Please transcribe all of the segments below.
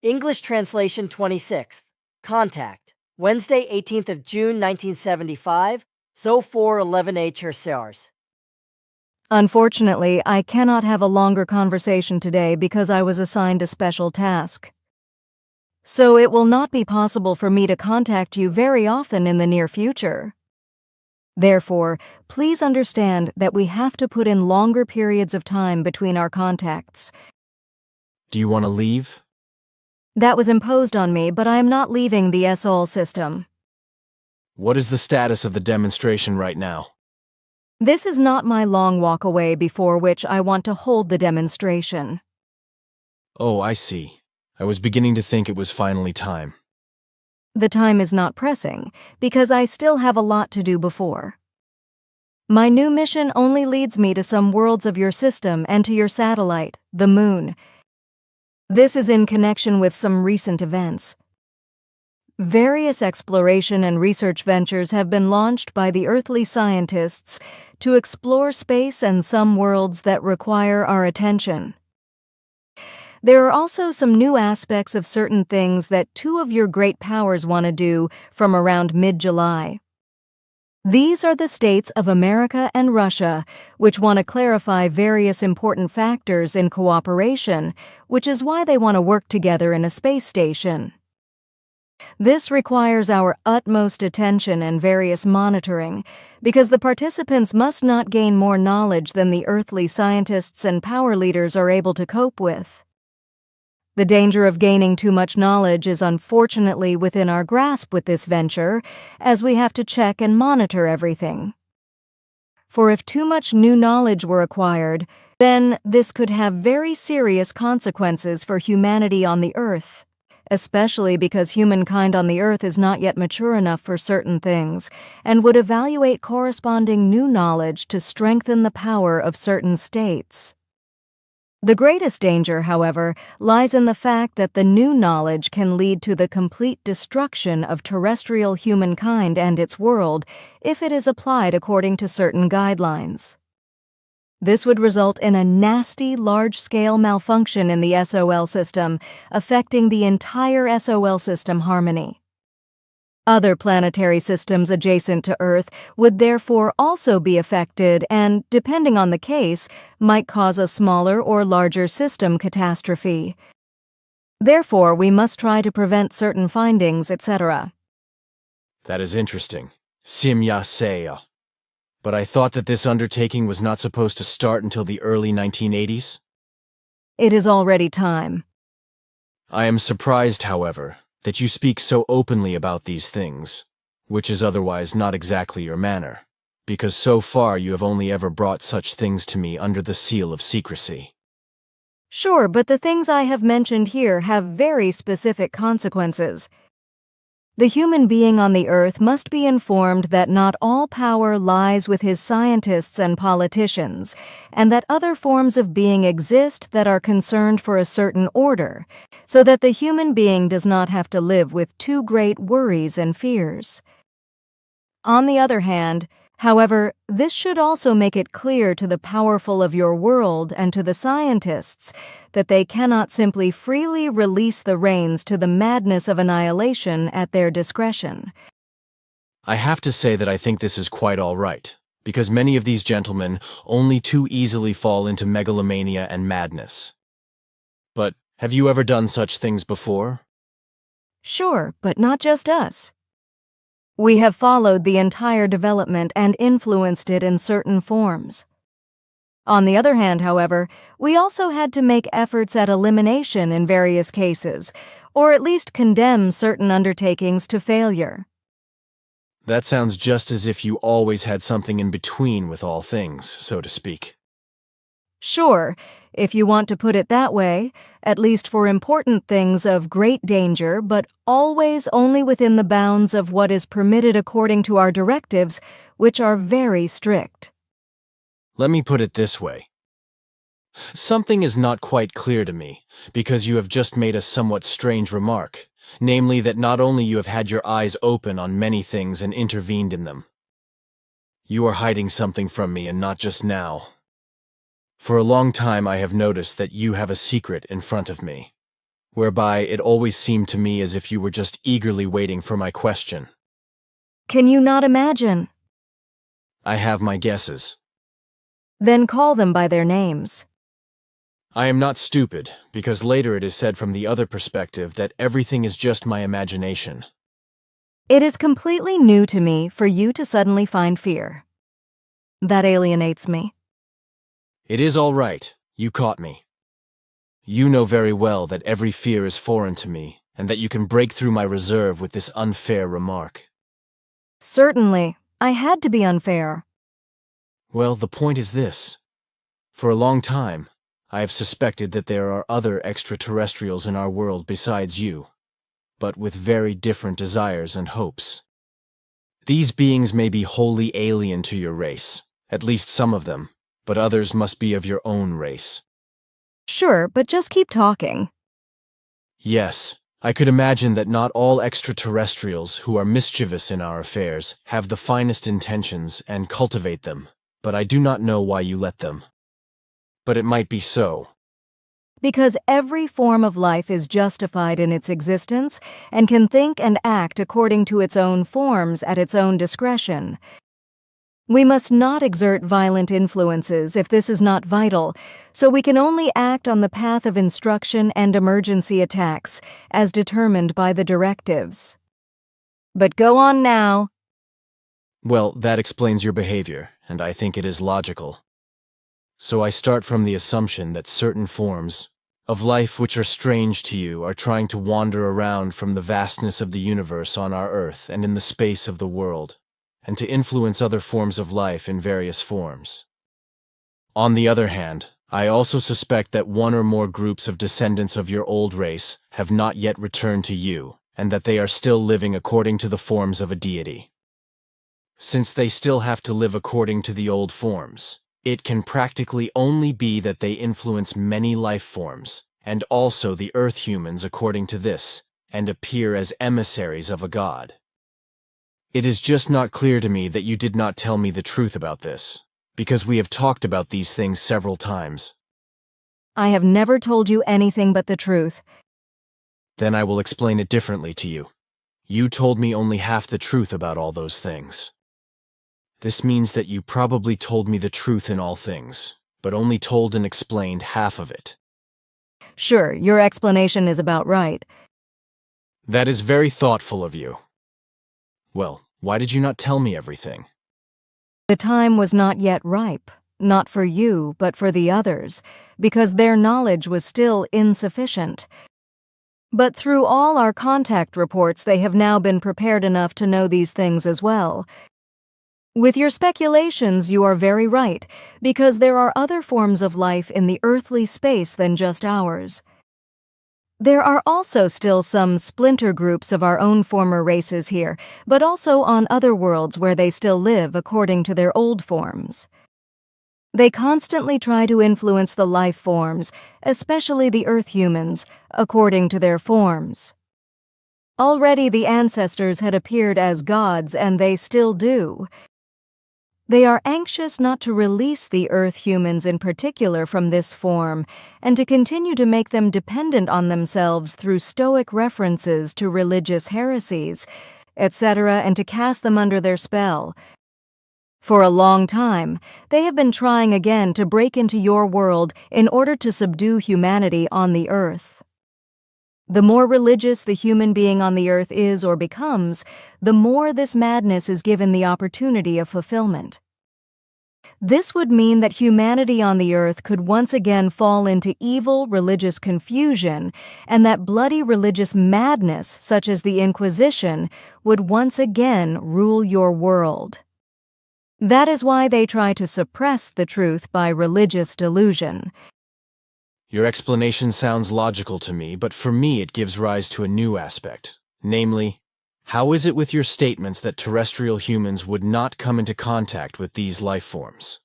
English translation 26th. Contact. Wednesday, 18th of June, 1975. So 4:11 Herrs. Unfortunately, I cannot have a longer conversation today because I was assigned a special task. So it will not be possible for me to contact you very often in the near future. Therefore, please understand that we have to put in longer periods of time between our contacts. Do you want to leave? That was imposed on me, but I am not leaving the SOL system. What is the status of the demonstration right now? This is not my long walk away before which I want to hold the demonstration. Oh, I see. I was beginning to think it was finally time. The time is not pressing, because I still have a lot to do before. My new mission only leads me to some worlds of your system and to your satellite, the Moon. This is in connection with some recent events. Various exploration and research ventures have been launched by the earthly scientists to explore space and some worlds that require our attention. There are also some new aspects of certain things that two of your great powers want to do from around mid-July. These are the states of America and Russia, which want to clarify various important factors in cooperation, which is why they want to work together in a space station. This requires our utmost attention and various monitoring, because the participants must not gain more knowledge than the earthly scientists and power leaders are able to cope with. The danger of gaining too much knowledge is unfortunately within our grasp with this venture, as we have to check and monitor everything. For if too much new knowledge were acquired, then this could have very serious consequences for humanity on the Earth, especially because humankind on the Earth is not yet mature enough for certain things, and would evaluate corresponding new knowledge to strengthen the power of certain states. The greatest danger, however, lies in the fact that the new knowledge can lead to the complete destruction of terrestrial humankind and its world if it is applied according to certain guidelines. This would result in a nasty, large-scale malfunction in the SOL system, affecting the entire SOL system harmony. Other planetary systems adjacent to Earth would therefore also be affected and, depending on the case, might cause a smaller or larger system catastrophe. Therefore, we must try to prevent certain findings, etc. That is interesting. Simya Seya. But I thought that this undertaking was not supposed to start until the early 1980s? It is already time. I am surprised, however, that you speak so openly about these things, which is otherwise not exactly your manner, because so far you have only ever brought such things to me under the seal of secrecy. Sure, but the things I have mentioned here have very specific consequences. The human being on the Earth must be informed that not all power lies with his scientists and politicians, and that other forms of being exist that are concerned for a certain order, so that the human being does not have to live with too great worries and fears. On the other hand, however, this should also make it clear to the powerful of your world and to the scientists that they cannot simply freely release the reins to the madness of annihilation at their discretion. I have to say that I think this is quite all right, because many of these gentlemen only too easily fall into megalomania and madness. But have you ever done such things before? Sure, but not just us. We have followed the entire development and influenced it in certain forms. On the other hand, however, we also had to make efforts at elimination in various cases, or at least condemn certain undertakings to failure. That sounds just as if you always had something in between with all things, so to speak. Sure, if you want to put it that way, at least for important things of great danger, but always only within the bounds of what is permitted according to our directives, which are very strict. Let me put it this way. Something is not quite clear to me, because you have just made a somewhat strange remark, namely that not only you have had your eyes open on many things and intervened in them. You are hiding something from me, and not just now. For a long time I have noticed that you have a secret in front of me, whereby it always seemed to me as if you were just eagerly waiting for my question. Can you not imagine? I have my guesses. Then call them by their names. I am not stupid, because later it is said from the other perspective that everything is just my imagination. It is completely new to me for you to suddenly find fear. That alienates me. It is all right. You caught me. You know very well that every fear is foreign to me, and that you can break through my reserve with this unfair remark. Certainly, I had to be unfair. Well, the point is this. For a long time, I have suspected that there are other extraterrestrials in our world besides you, but with very different desires and hopes. These beings may be wholly alien to your race, at least some of them, but others must be of your own race. Sure, but just keep talking. Yes, I could imagine that not all extraterrestrials who are mischievous in our affairs have the finest intentions and cultivate them, but I do not know why you let them. But it might be so. Because every form of life is justified in its existence and can think and act according to its own forms at its own discretion. We must not exert violent influences if this is not vital, so we can only act on the path of instruction and emergency attacks as determined by the directives. But go on now. Well, that explains your behavior, and I think it is logical. So I start from the assumption that certain forms of life which are strange to you are trying to wander around from the vastness of the universe on our Earth and in the space of the world, and to influence other forms of life in various forms. On the other hand, I also suspect that one or more groups of descendants of your old race have not yet returned to you, and that they are still living according to the forms of a deity. Since they still have to live according to the old forms, it can practically only be that they influence many life forms, and also the Earth humans according to this, and appear as emissaries of a god. It is just not clear to me that you did not tell me the truth about this, because we have talked about these things several times. I have never told you anything but the truth. Then I will explain it differently to you. You told me only half the truth about all those things. This means that you probably told me the truth in all things, but only told and explained half of it. Sure, your explanation is about right. That is very thoughtful of you. Well, why did you not tell me everything? The time was not yet ripe, not for you, but for the others, because their knowledge was still insufficient. But through all our contact reports, they have now been prepared enough to know these things as well. With your speculations, you are very right, because there are other forms of life in the earthly space than just ours. There are also still some splinter groups of our own former races here, but also on other worlds where they still live according to their old forms. They constantly try to influence the life forms, especially the Earth humans, according to their forms. Already the ancestors had appeared as gods, and they still do. They are anxious not to release the Earth humans in particular from this form, and to continue to make them dependent on themselves through stoic references to religious heresies, etc., and to cast them under their spell. For a long time, they have been trying again to break into your world in order to subdue humanity on the Earth. The more religious the human being on the Earth is or becomes, the more this madness is given the opportunity of fulfillment. This would mean that humanity on the Earth could once again fall into evil religious confusion, and that bloody religious madness, such as the Inquisition, would once again rule your world. That is why they try to suppress the truth by religious delusion. Your explanation sounds logical to me, but for me it gives rise to a new aspect. Namely, how is it with your statements that terrestrial humans would not come into contact with these life forms?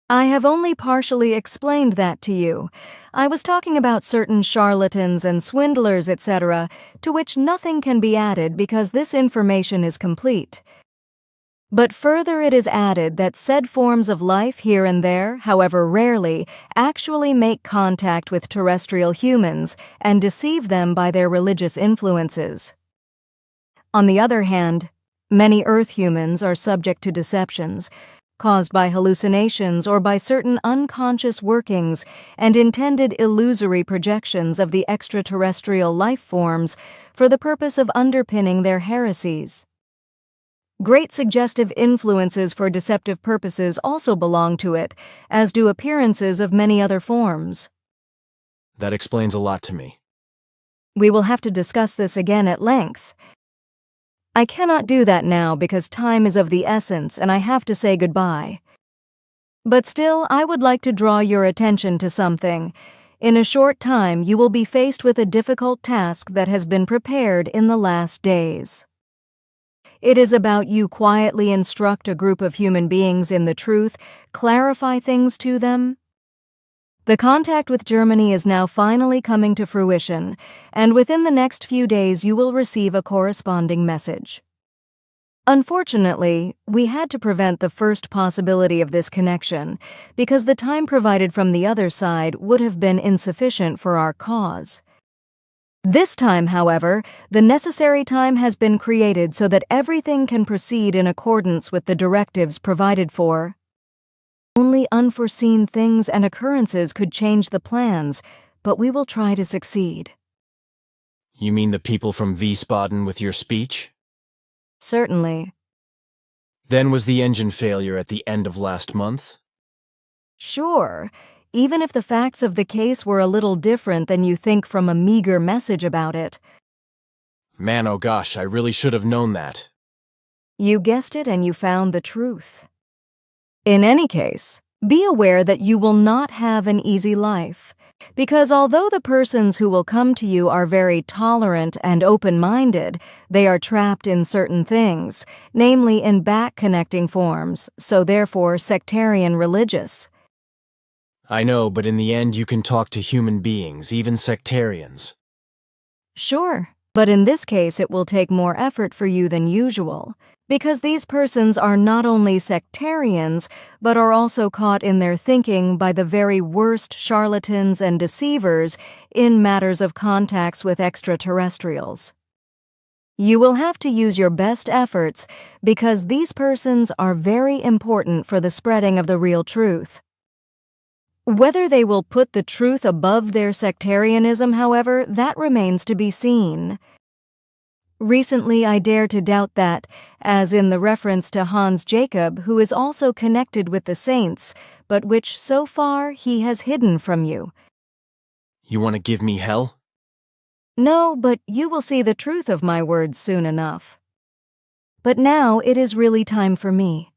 I have only partially explained that to you. I was talking about certain charlatans and swindlers, etc., to which nothing can be added because this information is complete. But further it is added that said forms of life here and there, however rarely, actually make contact with terrestrial humans and deceive them by their religious influences. On the other hand, many Earth humans are subject to deceptions, caused by hallucinations or by certain unconscious workings and intended illusory projections of the extraterrestrial life forms for the purpose of underpinning their heresies. Great suggestive influences for deceptive purposes also belong to it, as do appearances of many other forms. That explains a lot to me. We will have to discuss this again at length. I cannot do that now because time is of the essence and I have to say goodbye. But still, I would like to draw your attention to something. In a short time, you will be faced with a difficult task that has been prepared in the last days. It is about you quietly instruct a group of human beings in the truth, clarify things to them. The contact with Germany is now finally coming to fruition, and within the next few days you will receive a corresponding message. Unfortunately, we had to prevent the first possibility of this connection, because the time provided from the other side would have been insufficient for our cause. This time, however, the necessary time has been created so that everything can proceed in accordance with the directives provided for. Only unforeseen things and occurrences could change the plans, but we will try to succeed. You mean the people from Wiesbaden with your speech? Certainly. Then was the engine failure at the end of last month? Sure. Even if the facts of the case were a little different than you think from a meager message about it. Man, oh gosh, I really should have known that. You guessed it and you found the truth. In any case, be aware that you will not have an easy life, because although the persons who will come to you are very tolerant and open-minded, they are trapped in certain things, namely in back-connecting forms, so therefore sectarian religious. I know, but in the end you can talk to human beings, even sectarians. Sure, but in this case it will take more effort for you than usual, because these persons are not only sectarians, but are also caught in their thinking by the very worst charlatans and deceivers in matters of contacts with extraterrestrials. You will have to use your best efforts because these persons are very important for the spreading of the real truth. Whether they will put the truth above their sectarianism, however, that remains to be seen. Recently, I dare to doubt that, as in the reference to Hans Jacob, who is also connected with the saints, but which so far he has hidden from you. You want to give me hell? No, but you will see the truth of my words soon enough. But now it is really time for me.